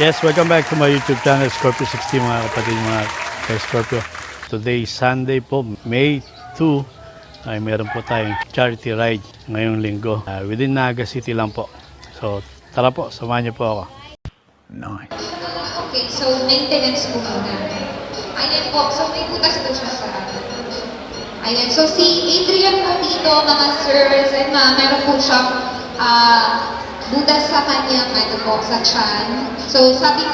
Yes, welcome back to my YouTube channel, Scorpio 60 mga kapatid, mga ka-Scorpio. Today is Sunday po, May 2, ay meron po tayong charity ride ngayong linggo. Within Naga City lang po. So, tara po, samahan niyo po ako. Nice. Okay, so maintenance po muna. Ayan po, so may butas po siya sa... Ayan, so si Adrian po dito, mga sirs and ma'am, meron po siyang butas sa kanyang ano po, sa tiyan. So sabi ko,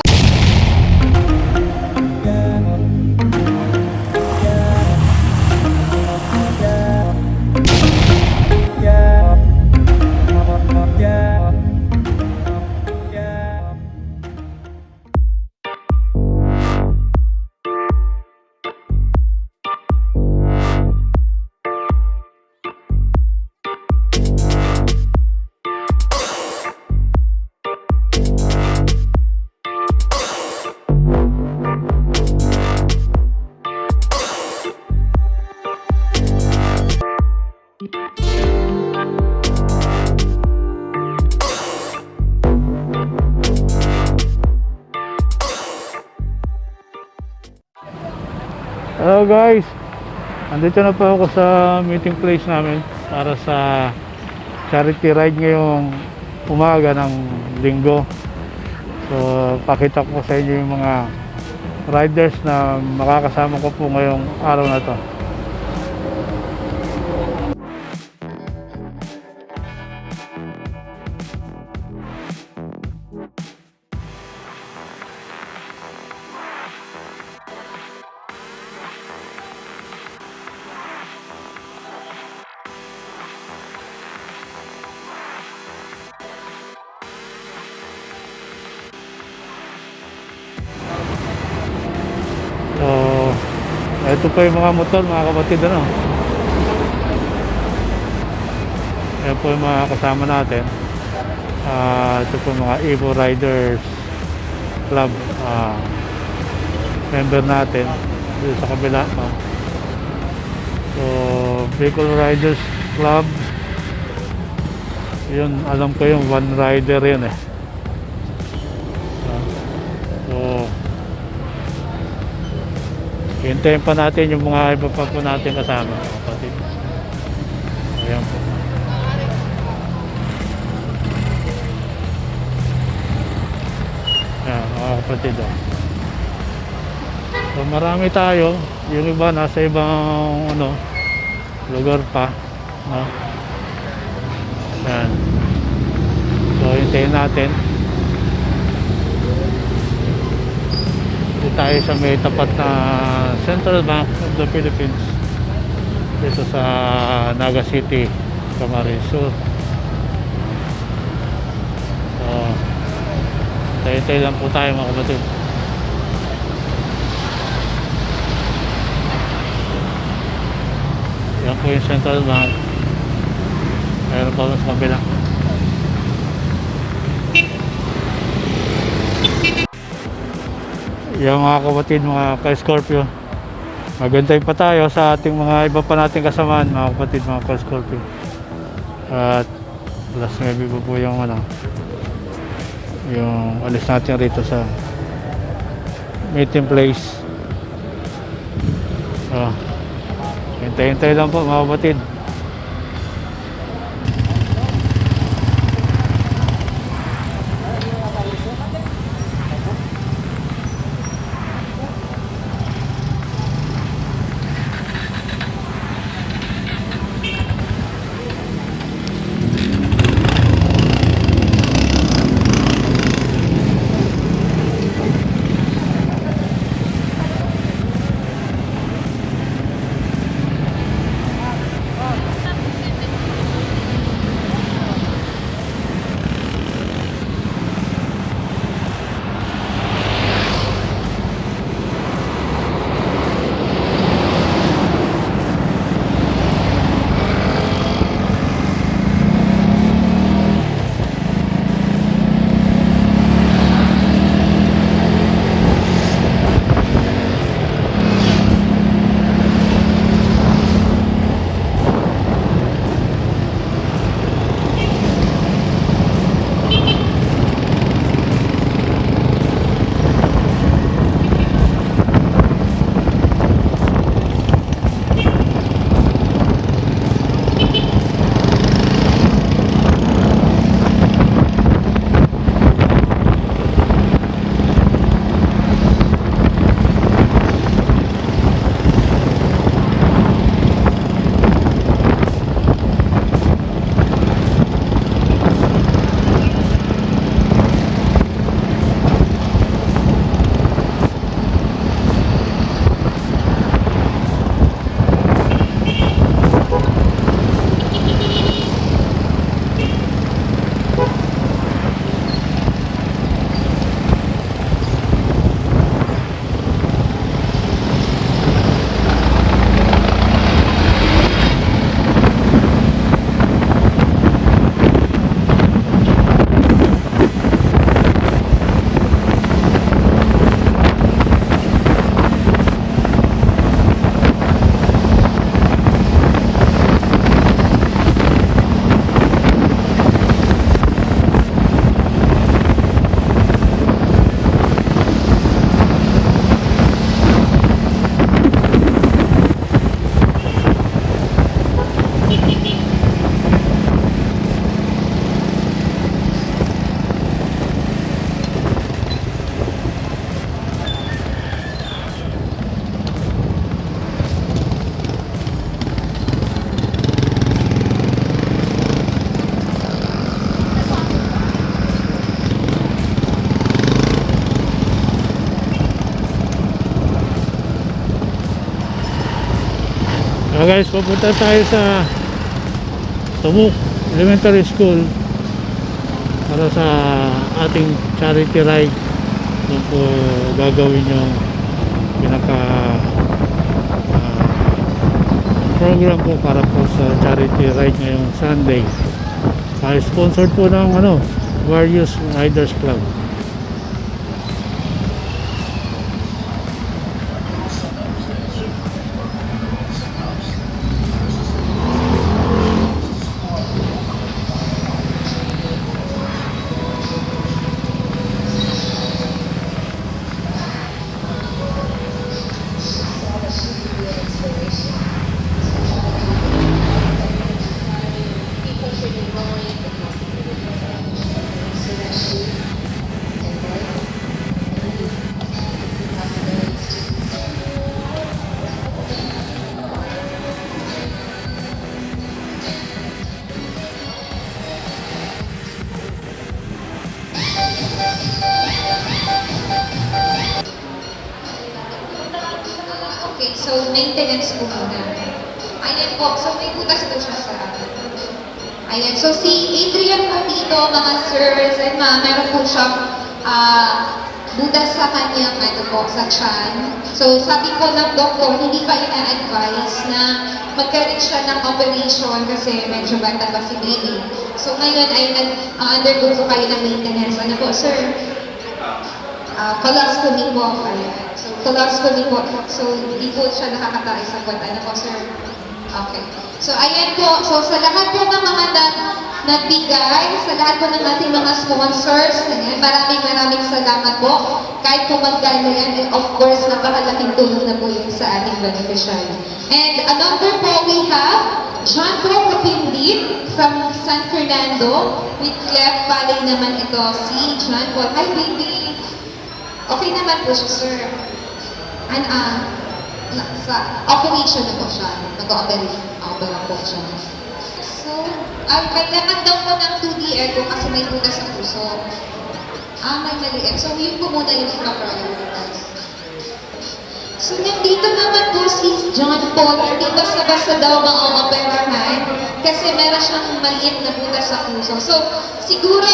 Hello guys, andito na po ako sa meeting place namin para sa charity ride ngayong umaga ng linggo. So pakita ko sa inyo yung mga riders na makakasama ko po ngayong araw na to. So, ito po yung mga motor mga kapatid, ano. Ayan po yung mga kasama natin. Ito po mga Evo Riders Club member natin dito sa kabila. So, BIcol Riders Club. Yun, alam ko yung one rider yun eh. So, hintayin pa natin yung mga iba pa po natin kasama kapatid. Ayan po. Ayan mga kapatid, oh. So marami tayo. Yung iba nasa ibang ano, lugar pa, no? Ayan. So hintayin natin. Dito tayo sa may tapat na Central Bank of the Philippines, dito sa Naga City, Camarines Sur. So hintay lang po tayo mga kapatid. Yan po yung Central Bank. Mayroon pa sa kabila. Yung mga kapatid, mga ka-Scorpio, maghintay pa tayo sa ating mga iba pa nating kasamaan mga kapatid, mga ka-Scorpio. At alas 9 po yung ano, yung alis natin rito sa meeting place. Hintay-hintay lang po mga kapatid. So guys, pupunta tayo sa Tumuk Elementary School para sa ating charity ride. Doon po gagawin yung pinaka program po para po sa charity ride ngayong Sunday. Sponsored po ng Warriors Riders Club. Okay, so maintenance po muna. Ayan po, so may butas po siya sa ayan, so si Adrian po dito, mga sirs and ma'am, meron po siyang butas sa kanyang sa tiyan. So sabi po ng doktor, hindi pa ina-advise na magkaroon siya ng operation kasi medyo bata pa si baby. So ngayon ay undergo po kayo ng maintenance. Ano po, sir? Colostomy po. Ayan. So, colostomy po. So, hindi po siya nakakatay sa buwan. Ano po, sir? Okay. So, ayan po. So, sa lahat po ng mga nagbigay, sa lahat po ng ating mga sponsors, ayan, maraming salamat po. Kahit po magkano yan, and of course, napakalaking tulong na po yun sa ating beneficiary. And another po, we have John Paul Kapindit from San Fernando. With Clef Valley naman ito, si John Paul. Hi, baby! Okay naman po siya, sir. And, sa operation na po siya. Nag-opera po siya. So, kailangan daw po ng 2D echo kasi may butas sa puso. May maliit. So, yun po muna yung ika-prioritize. So, nandito naman po si John Paul. Hindi basta-basta daw ma-operahan kasi meron siyang maliit na butas sa puso. So, siguro,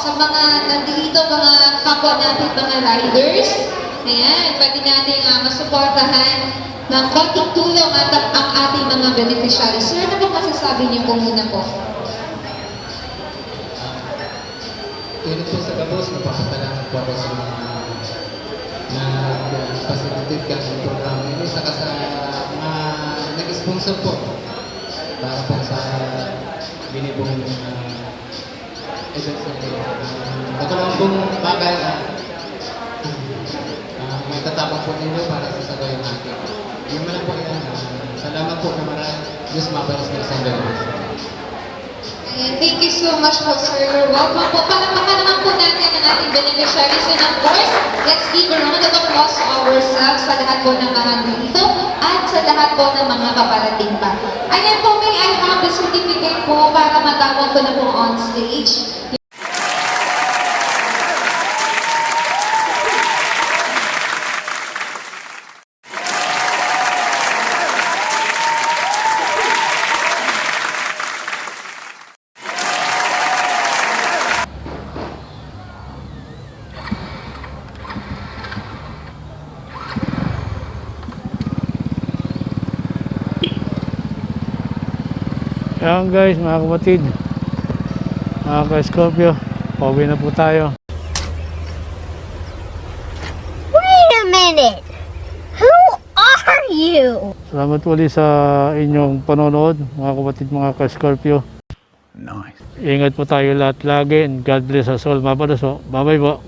sa mga nandito, mga kapwa natin, mga riders, ayan, pwede natin masuportahan ng konting tulong at ang ating mga beneficiaries. Sir, ano po masasabi niyo po muna po? Unit po sa Gabos, napapasalamat po ako sa mga nag-facilitate ka ng programa nito, saka sa mga nag-sponsor po para po sa binibong events na ito. Nagkaroon pong bagay na may tatapang po ninyo para sa sagay natin. Yun man lang po yan. Salamat po na marami. Diyos mabalas na sa inyo. Ayan, thank you so much po, sir. You're welcome po. Palamakan naman po natin ang ating beneficiaries. And of course, let's give a round of applause to ourselves sa lahat po ng mga dito at sa lahat po ng mga paparating pa. Ayan po, may I have the certificate po para matawag ko na po on stage. Ayan guys, mga kapatid, mga ka-Scorpio, pauwi na po tayo. Wait a minute! Who are you? Salamat ulit sa inyong panonood, mga kapatid, mga ka-Scorpio. Nice. Ingat po tayo lahat lagi and God bless us all. Bye bye po.